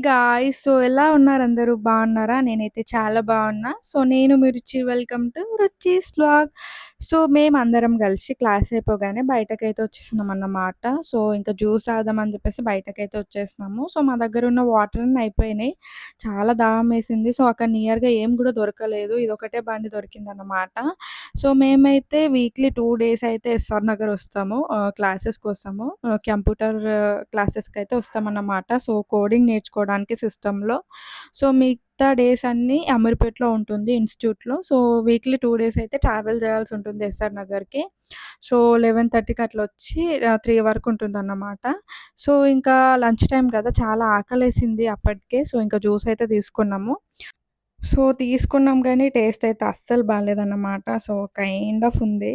Guys. So, ఎలా ఉన్నారందరూ? బావున్నారా? నేనైతే చాలా బావున్నా. సో, నేను మీ Ruchi. Welcome to Ruchi's vlog. So, మేమందరం కలిసి క్లాస్ అయిపోగానే బయటకైతే వచ్చేసినామన్నమాట. సో, ఇంకా జ్యూస్ తాగుదామని చెప్పేసి బయటకైతే వచ్చేసినాము. సో, మా దగ్గరున్న వాటర్ అన్నీ అయిపోయినాయి. చాలా దాహమేసింది. సో, అక్కడ నియర్‌గా ఏం గూడా దొరకలేదు. ఇదొకటే బండి దొరికిందన్నమాట. సో, మేమైతే వీక్లీ 2 డేస్ అయితే ఎస్ఆర్ నగర్ వస్తాము క్లాసెస్ కోసము. కంప్యూటర్ క్లాసెస్‌కైతే వస్తామన్నమాట. సో, కోడింగ్ నేర్చుకోవడానికి సిస్టమ్‌లో. సో, మిగతా డేస్ అన్నీ అమీర్పేట్‌లో ఉంటుంది ఇన్‌స్టిట్యూట్‌లో. సో, వీక్లీ 2 డేస్ అయితే ట్రావెల్ చేయాల్సుంటుంది ఎస్ఆర్ నగర్‌కి. సో, 11:30కి అట్లా వచ్చి 3 వరకు ఉంటుందన్నమాట. సో, ఇంకా లంచ్ టైమ్ కదా! చాలా ఆకలేసింది అప్పటికే. సో, ఇంకా జ్యూస్ అయితే తీసుకున్నాము. సో, తీసుకున్నాం గానీ టేస్ట్ అయితే అస్సలు బాలేదన్నమాట. సో, కైండ్ ఆఫ్ ఉంది.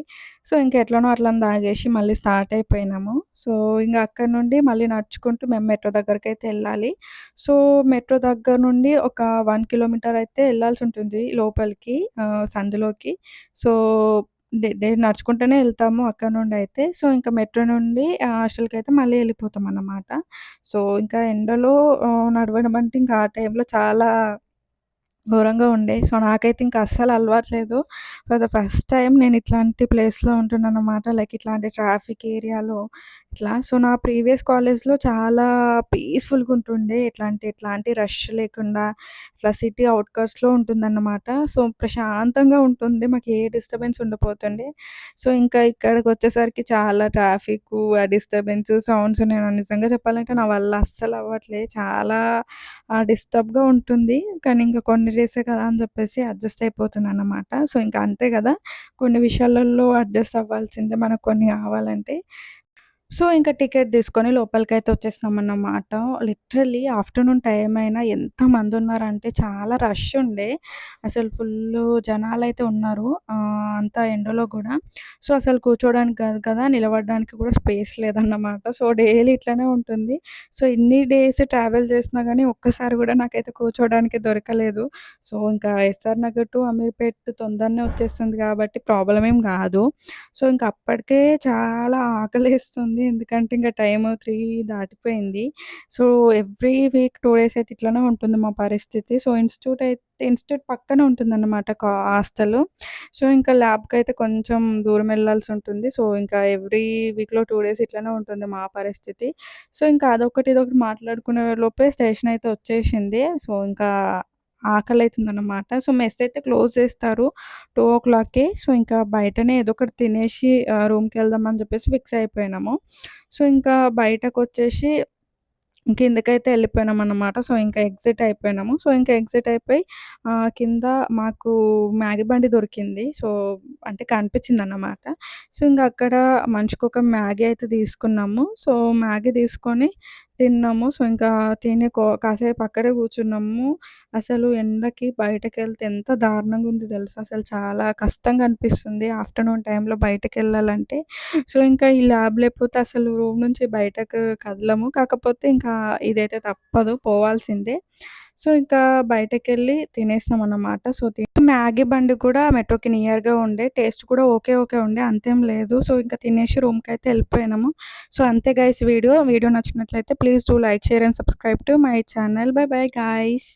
సో, ఇంక ఎట్లనో అట్లని తాగేసి మళ్ళీ స్టార్ట్ అయిపోయినాము. సో, ఇంగ అక్కడి నుండి మళ్ళీ నడుచుకుంటూ మేము మెట్రో దగ్గరికైతే ఎళ్ళాలి. సో, మెట్రో దగ్గర నుండి ఒక 1 కిలోమీటర్ అయితే ఎళ్ళాల్సుంటుంది లోపలికి సందులోకి. సో, నడుచుకుంటూనే ఎళ్తాము అక్కడి నుండయితే. సో, ఇంక మెట్రో నుండి హాస్టల్‌కైతే మళ్ళీ ఎళ్ళిపోతామన్నమాట. సో, ఇంకా ఎండలో నడవడం అంటే ఇంకా ఆ టైంలో చాలా ఘోరంగా ఉండే. సో, నాకైతే ఇంక అస్సలు అలవాటు లేదు. ఫర్ ద ఫస్ట్ టైమ్ నేను ఇట్లాంటి ప్లేస్‌లో ఉంటున్నాననమాట. లైక్ ఇట్లాంటి ట్రాఫిక్ ఏరియాలో ఇట్లా. సో, నా ప్రీవియస్ కాలేజ్‌లో చాలా పీస్‌ఫుల్‌గా ఉంటుండే. ఎట్లాంటి రష్ లేకుండా ఇట్లా సిటీ ఔట్‌కట్స్‌లో ఉంటుందన్నమాట. సో, ప్రశాంతంగా ఉంటుంది. మాకు ఏ డిస్టర్బెన్స్ ఉండపోతుండే. సో, ఇంకా ఇక్కడికొచ్చేసరికి చాలా ట్రాఫిక్కు, ఆ డిస్టర్బెన్స్, సౌండ్స్ నేను నిజంగా చెప్పాలంటే నా వల్ల అస్సలు అవ్వట్లే. చాలా డిస్టర్బ్‌గా ఉంటుంది. కానీ ఇంక కొన్ని డేసే కదా అని చెప్పేసి అడ్జస్ట్ అయిపోతున్నాననమాట. సో, ఇంక అంతే గదా! కొన్ని విషయాలలో అడ్జస్ట్ అవ్వాల్సిందే మనకు కొన్ని కావాలంటే. సో, ఇంక టికెట్ తీసుకొని లోపలికైతే వచ్చేసినామన్నమాట. లిటరల్లీ ఆఫ్టర్‌నూన్ టైమ్ అయినా ఎంతమందున్నారంటే చాలా రష్ ఉండే. అసలు ఫుల్లు జనాలైతే ఉన్నారు. అంత ఎండలో గూడా. సో, అసలు కూర్చోడానికి కాదు కదా! నిలబడడానికి కూడా స్పేస్ లేదన్నమాట. సో, డైలీ ఇట్లనే ఉంటుంది. సో, ఇన్ని డేస్ ట్రావెల్ చేసినా గానీ ఒక్కసారి గూడా నాకైతే కూర్చోడానికి దొరకలేదు. సో, ఇంకా ఎస్ఆర్ నగర్ టు అమీర్పేట్ తొందరనే వచ్చేస్తుంది కాబట్టి ప్రాబ్లమ్ ఏం గాదు. సో, ఇంక అప్పటికే చాలా ఆకలేస్తుంది. ఎందుకంటే ఇంక టైము 3 దాటిపోయింది. సో, ఎవ్రీ వీక్ 2 డేస్ అయితే ఇట్లనే ఉంటుంది మా పరిస్థితి. సో, ఇన్‌స్టిట్యూట్ పక్కనే ఉంటుందన్నమాట హాస్టలు. సో, ఇంకా ల్యాబ్‌కైతే కొంచెం దూరం వెళ్ళాల్సుంటుంది. సో, ఇంకా ఎవ్రీ వీక్‌లో 2 డేస్ ఇట్లనే ఉంటుంది మా పరిస్థితి. సో, ఇంకా అదొకటి, ఇదొకటి మాట్లాడుకునే లోపే స్టేషన్ అయితే వచ్చేసింది. సో, ఇంకా ఆకలైతుందన్నమాట. సో, మెస్ అయితే క్లోజ్ చేస్తారు 2:00కే. సో, ఇంకా బయటనే ఏదో ఒకటి తినేసి రూమ్‌కెళ్దాం అని చెప్పేసి ఫిక్స్ అయిపోయినాము. సో, ఇంకా బయటకొచ్చేసి కిందకైతే ఎళ్ళిపోయినామన్నమాట. సో, ఇంకా ఎగ్జిట్ అయిపోయినాము. సో, ఇంకా ఎగ్జిట్ అయిపోయి కింద మాకు మ్యాగీ బండి దొరికింది. సో, అంటే కనిపించిందన్నమాట. సో, ఇంక అక్కడ మనిషికొక మ్యాగీ అయితే తీసుకున్నాము. సో, మ్యాగీ తీసుకొని తిన్నాము. సో, ఇంకా తిని కాసేపు అక్కడే కూర్చున్నాము. అసలు ఎండకి బయటకెళ్తే ఎంత దారుణంగా ఉంది తెలుసా! అసలు చాలా కష్టంగా అనిపిస్తుంది ఆఫ్టర్‌నూన్ టైంలో బయటకెళ్ళాలంటే. సో, ఇంకా ఈ ల్యాబ్ లేకపోతే అసలు రూమ్ నుంచి బయటకు కదలము. కాకపోతే ఇంకా ఇదైతే తప్పదు పోవాల్సిందే. సో, ఇంకా బయటకెళ్ళి తినేసినామన్నమాట. సో, మ్యాగీ బండి కూడా మెట్రోకి నియర్‌గా ఉండే. టేస్ట్ కూడా ఓకే ఉండే. అంతేం లేదు. సో, ఇంకా తినేసి రూమ్‌కైతే ఎళ్ళిపోయినాము. సో, అంతే గైస్ వీడియో. వీడియో నచ్చినట్లయితే please do like, share and subscribe to my channel. By bye guys.